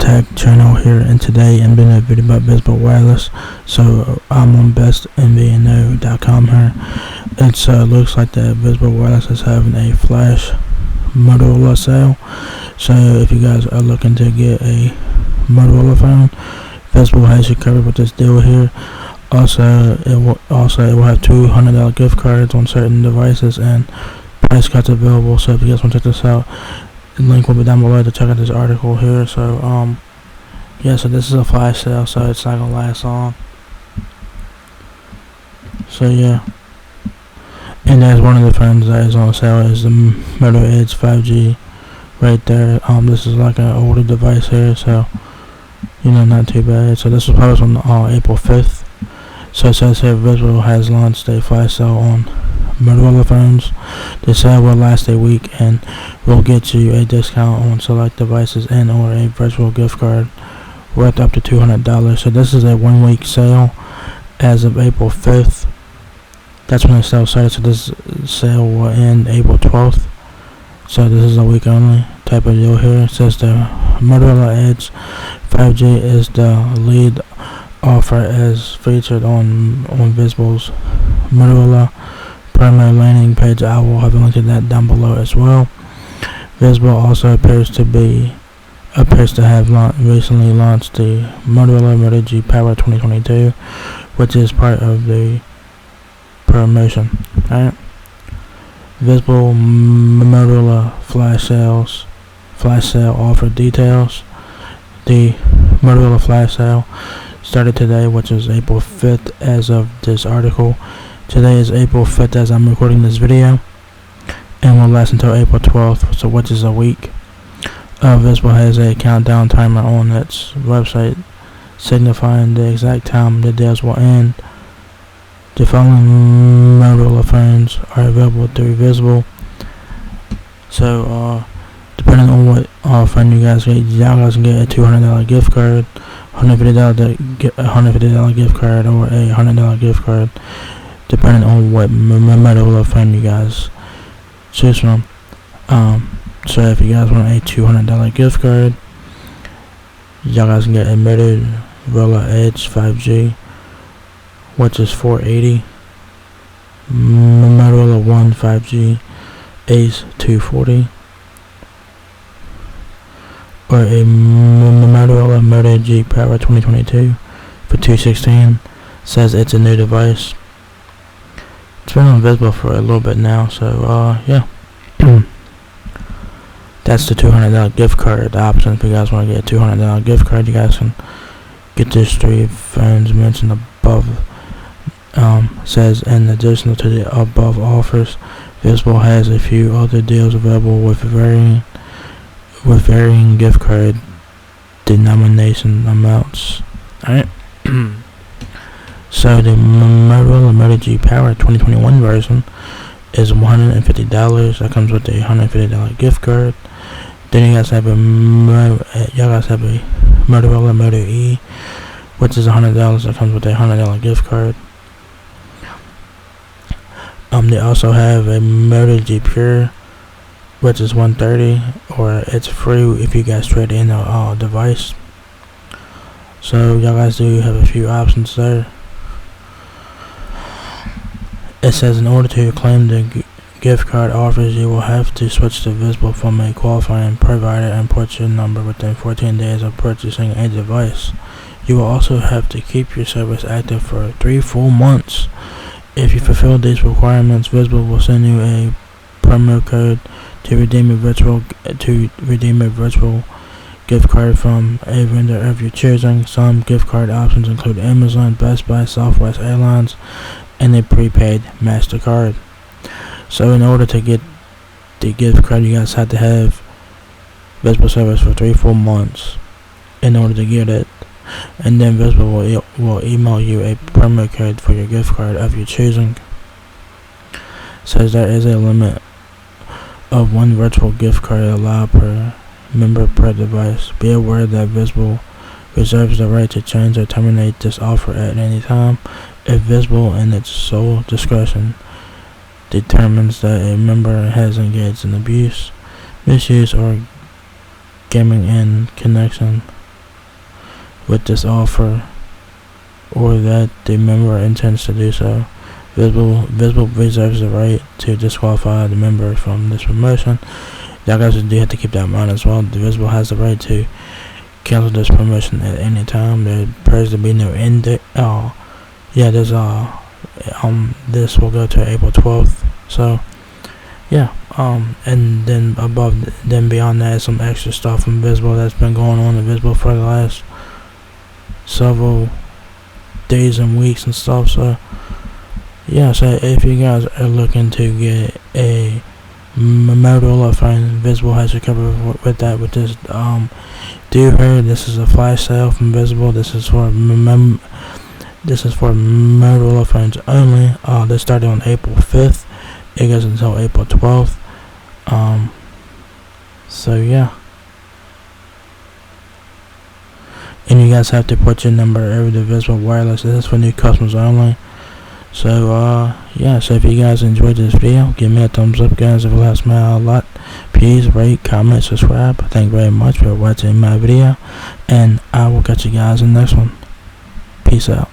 Tech channel here, and today I'm doing a video about Visible Wireless. So I'm on bestmvno.com here. It looks like that Visible Wireless is having a flash Motorola sale. So if you guys are looking to get a Motorola phone, Visible has you covered with this deal here. Also, it will have $200 gift cards on certain devices and price cuts available. So if you guys want to check this out, the link will be down below to check out this article here. So yeah, so this is a flash sale, so it's not gonna last long. So yeah, and there's one of the phones that is on sale is the Moto Edge 5G right there. This is like an older device here, so not too bad. So this was posted on April 5th. So it says here Visible has launched a flash sale on Motorola phones. The sale will last a week and will get you a discount on select devices and or a virtual gift card worth up to $200. So this is a 1 week sale as of April 5th. That's when the sale started. So this sale will end April 12th. So this is a week only type of deal here. It says the Motorola Edge 5G is the lead offer as featured on Visible's Motorola primary landing page. I will have a link to that down below as well. Visible also appears to have recently launched the Motorola Moto G Power 2022, which is part of the promotion. Alright. Visible Motorola flash sale offer details. The Motorola flash sale started today, which is April 5th as of this article. Today is April 5th as I'm recording this video, and will last until April 12th, so which is a week. Visible has a countdown timer on its website signifying the exact time the deals will end. The following Motorola phones are available through Visible. So depending on what phone you guys get, y'all guys can get a $200 gift card, $150 gift card, or a $100 gift card, depending on what Motorola phone you guys choose from. So if you guys want a $200 gift card, y'all guys can get a Motorola Edge 5G, which is $480. Motorola One 5G Ace $240. Or a Motorola Moto G Power 2022 for $216. Says it's a new device. It's been on Visible for a little bit now, so yeah. That's the $200 gift card option. If you guys want to get a $200 gift card, you guys can get these three phones mentioned above. Says in addition to the above offers, Visible has a few other deals available with varying gift card denomination amounts. Alright. So the Motorola Moto G Power 2021 version is $150. That comes with a $150 gift card. Then you guys have a Motorola Moto E, which is $100. That comes with a $100 gift card. They also have a Moto G Pure, which is $130, or it's free if you guys trade in a device. So y'all guys do have a few options there. It says in order to claim the gift card offers, you will have to switch to Visible from a qualifying provider and port your number within 14 days of purchasing a device. You will also have to keep your service active for 3 full months. If you fulfill these requirements, Visible will send you a promo code to redeem a virtual gift card from a vendor of your choosing. Some gift card options include Amazon, Best Buy, Southwest Airlines, and a prepaid MasterCard. So in order to get the gift card, you guys have to have Visible service for 3 full months in order to get it. And then Visible will email you a promo code for your gift card of your choosing. Says there is a limit of 1 virtual gift card allowed per member per device. Be aware that Visible reserves the right to change or terminate this offer at any time if Visible, in its sole discretion, determines that a member has engaged in abuse, misuse, or gaming in connection with this offer, or that the member intends to do so. Visible reserves the right to disqualify the member from this promotion. Y'all guys do have to keep that in mind as well. The Visible has the right to cancel this promotion at any time. There appears to be no end date. This will go to April 12th. So yeah, and then beyond that, some extra stuff from Visible that's been going on in Visible for the last several days and weeks and stuff. So yeah, so if you guys are looking to get a Motorola phone, Visible has you covered with that. With this, do hear this is a flash sale from Visible. This is for Motorola phones only. This started on April 5th. It goes until April 12th. So yeah. And you guys have to put your number over the Visible Wireless. This is for new customers only. So so if you guys enjoyed this video, give me a thumbs up, guys. If it helps me out a lot, please rate, comment, subscribe. Thank you very much for watching my video, and I will catch you guys in the next one. Peace out.